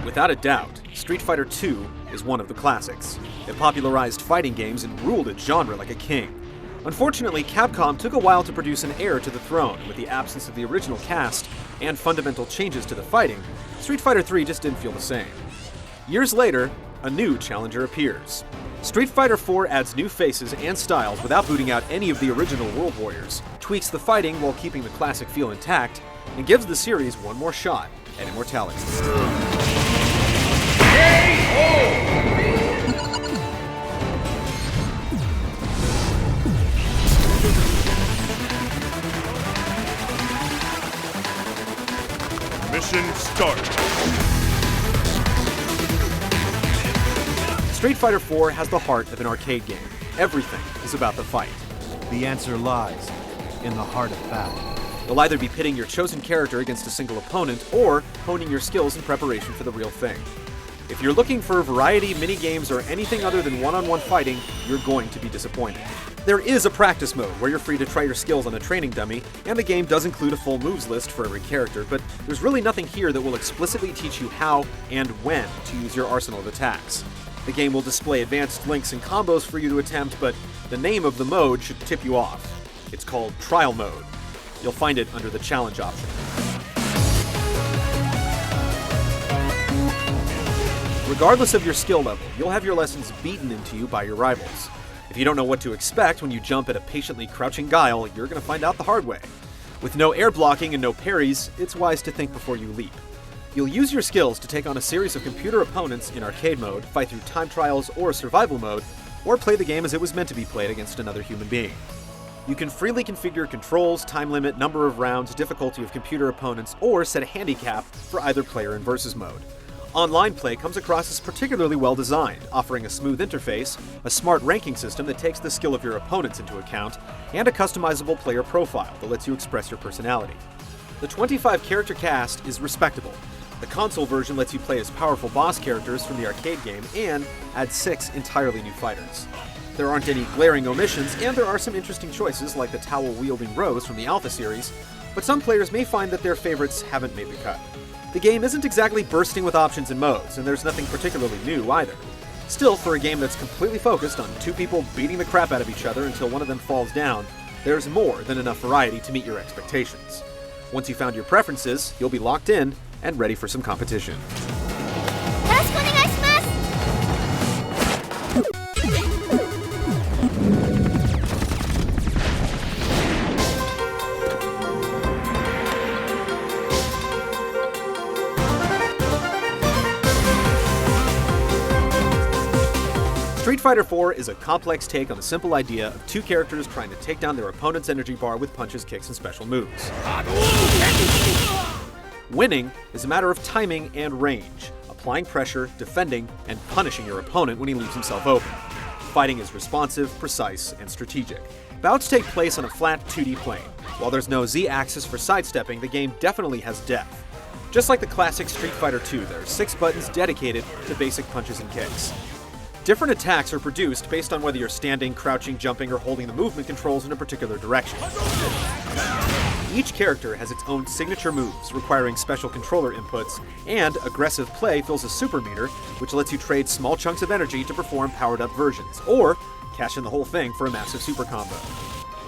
Without a doubt, Street Fighter II is one of the classics. It popularized fighting games and ruled its genre like a king. Unfortunately, Capcom took a while to produce an heir to the throne. With the absence of the original cast and fundamental changes to the fighting, Street Fighter III just didn't feel the same. Years later, a new challenger appears. Street Fighter IV adds new faces and styles without booting out any of the original World Warriors, tweaks the fighting while keeping the classic feel intact, and gives the series one more shot at immortality. Mission start. Street Fighter IV has the heart of an arcade game. Everything is about the fight. The answer lies in the heart of battle. You'll either be pitting your chosen character against a single opponent, or honing your skills in preparation for the real thing. If you're looking for variety, mini-games, or anything other than one-on-one fighting, you're going to be disappointed. There is a practice mode where you're free to try your skills on a training dummy, and the game does include a full moves list for every character, but there's really nothing here that will explicitly teach you how and when to use your arsenal of attacks. The game will display advanced links and combos for you to attempt, but the name of the mode should tip you off. It's called Trial Mode. You'll find it under the Challenge option. Regardless of your skill level, you'll have your lessons beaten into you by your rivals. If you don't know what to expect when you jump at a patiently crouching Guile, you're going to find out the hard way. With no air blocking and no parries, it's wise to think before you leap. You'll use your skills to take on a series of computer opponents in arcade mode, fight through time trials or survival mode, or play the game as it was meant to be played against another human being. You can freely configure controls, time limit, number of rounds, difficulty of computer opponents, or set a handicap for either player in versus mode. Online play comes across as particularly well designed, offering a smooth interface, a smart ranking system that takes the skill of your opponents into account, and a customizable player profile that lets you express your personality. The 25-character cast is respectable. The console version lets you play as powerful boss characters from the arcade game and adds 6 entirely new fighters. There aren't any glaring omissions, and there are some interesting choices like the towel-wielding Rose from the Alpha series, but some players may find that their favorites haven't made the cut. The game isn't exactly bursting with options and modes, and there's nothing particularly new either. Still, for a game that's completely focused on 2 people beating the crap out of each other until one of them falls down, there's more than enough variety to meet your expectations. Once you've found your preferences, you'll be locked in and ready for some competition. Street Fighter IV is a complex take on the simple idea of 2 characters trying to take down their opponent's energy bar with punches, kicks, and special moves. Winning is a matter of timing and range, applying pressure, defending, and punishing your opponent when he leaves himself open. Fighting is responsive, precise, and strategic. Bouts take place on a flat 2D plane. While there's no Z-axis for sidestepping, the game definitely has depth. Just like the classic Street Fighter II, there are 6 buttons dedicated to basic punches and kicks. Different attacks are produced based on whether you're standing, crouching, jumping, or holding the movement controls in a particular direction. Each character has its own signature moves, requiring special controller inputs, and aggressive play fills a super meter, which lets you trade small chunks of energy to perform powered-up versions, or cash in the whole thing for a massive super combo.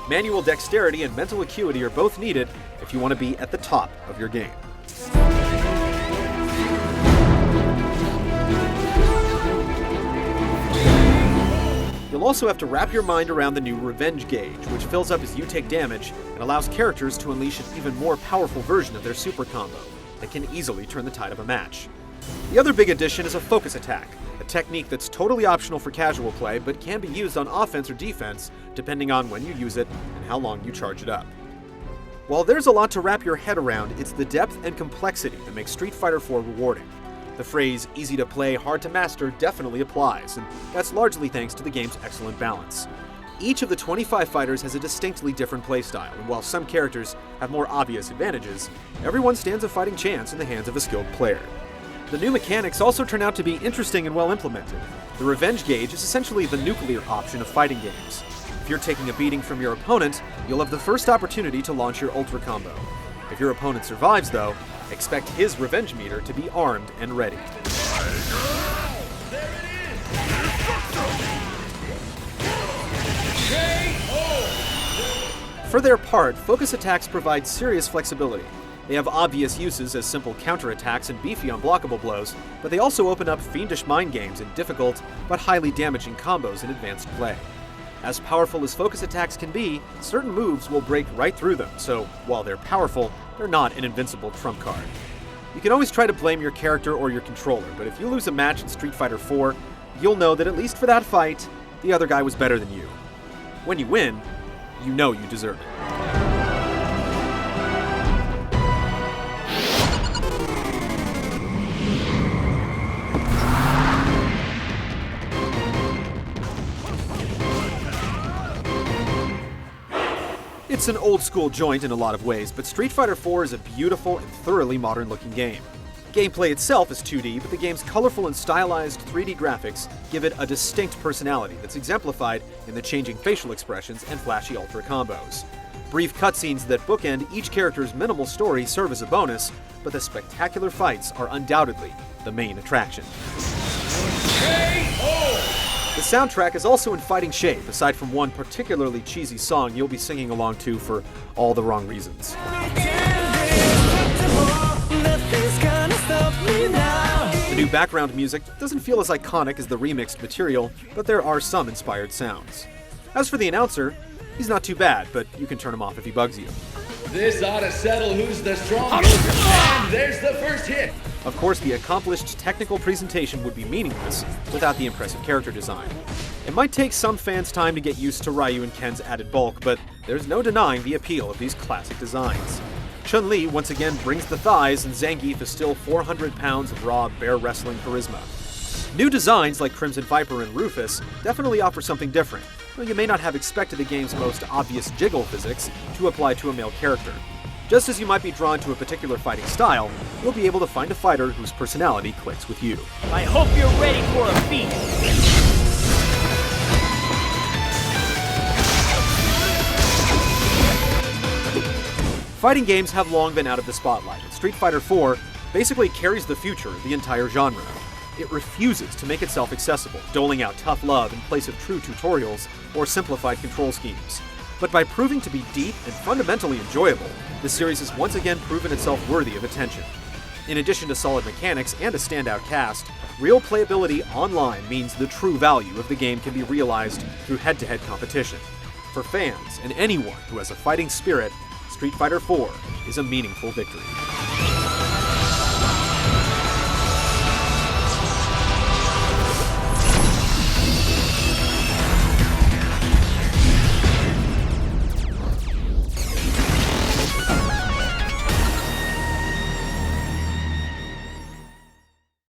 Manual dexterity and mental acuity are both needed if you want to be at the top of your game. You'll also have to wrap your mind around the new Revenge Gauge, which fills up as you take damage and allows characters to unleash an even more powerful version of their super combo that can easily turn the tide of a match. The other big addition is a focus attack, a technique that's totally optional for casual play but can be used on offense or defense depending on when you use it and how long you charge it up. While there's a lot to wrap your head around, it's the depth and complexity that makes Street Fighter IV rewarding. The phrase easy to play, hard to master definitely applies, and that's largely thanks to the game's excellent balance. Each of the 25 fighters has a distinctly different playstyle, and while some characters have more obvious advantages, everyone stands a fighting chance in the hands of a skilled player. The new mechanics also turn out to be interesting and well implemented. The Revenge Gauge is essentially the nuclear option of fighting games. If you're taking a beating from your opponent, you'll have the first opportunity to launch your Ultra Combo. If your opponent survives, though, Expect his revenge meter to be armed and ready. For their part, focus attacks provide serious flexibility. They have obvious uses as simple counterattacks and beefy unblockable blows, but they also open up fiendish mind games in difficult but highly damaging combos in advanced play. As powerful as focus attacks can be, certain moves will break right through them, so while they're powerful, they're not an invincible trump card. You can always try to blame your character or your controller, but if you lose a match in Street Fighter IV, you'll know that at least for that fight, the other guy was better than you. When you win, you know you deserve it. It's an old-school joint in a lot of ways, but Street Fighter IV is a beautiful and thoroughly modern-looking game. Gameplay itself is 2D, but the game's colorful and stylized 3D graphics give it a distinct personality that's exemplified in the changing facial expressions and flashy ultra combos. Brief cutscenes that bookend each character's minimal story serve as a bonus, but the spectacular fights are undoubtedly the main attraction. The soundtrack is also in fighting shape, aside from one particularly cheesy song you'll be singing along to for all the wrong reasons. The new background music doesn't feel as iconic as the remixed material, but there are some inspired sounds. As for the announcer, he's not too bad, but you can turn him off if he bugs you. This ought to settle who's the strongest, and there's the first hit! Of course, the accomplished technical presentation would be meaningless without the impressive character design. It might take some fans time to get used to Ryu and Ken's added bulk, but there's no denying the appeal of these classic designs. Chun-Li once again brings the thighs, and Zangief is still 400 pounds of raw bear wrestling charisma. New designs like Crimson Viper and Rufus definitely offer something different, though you may not have expected the game's most obvious jiggle physics to apply to a male character. Just as you might be drawn to a particular fighting style, you'll be able to find a fighter whose personality clicks with you. I hope you're ready for a feast! Fighting games have long been out of the spotlight, and Street Fighter IV basically carries the future of the entire genre. It refuses to make itself accessible, doling out tough love in place of true tutorials or simplified control schemes. But by proving to be deep and fundamentally enjoyable, the series has once again proven itself worthy of attention. In addition to solid mechanics and a standout cast, real playability online means the true value of the game can be realized through head-to-head competition. For fans and anyone who has a fighting spirit, Street Fighter IV is a meaningful victory.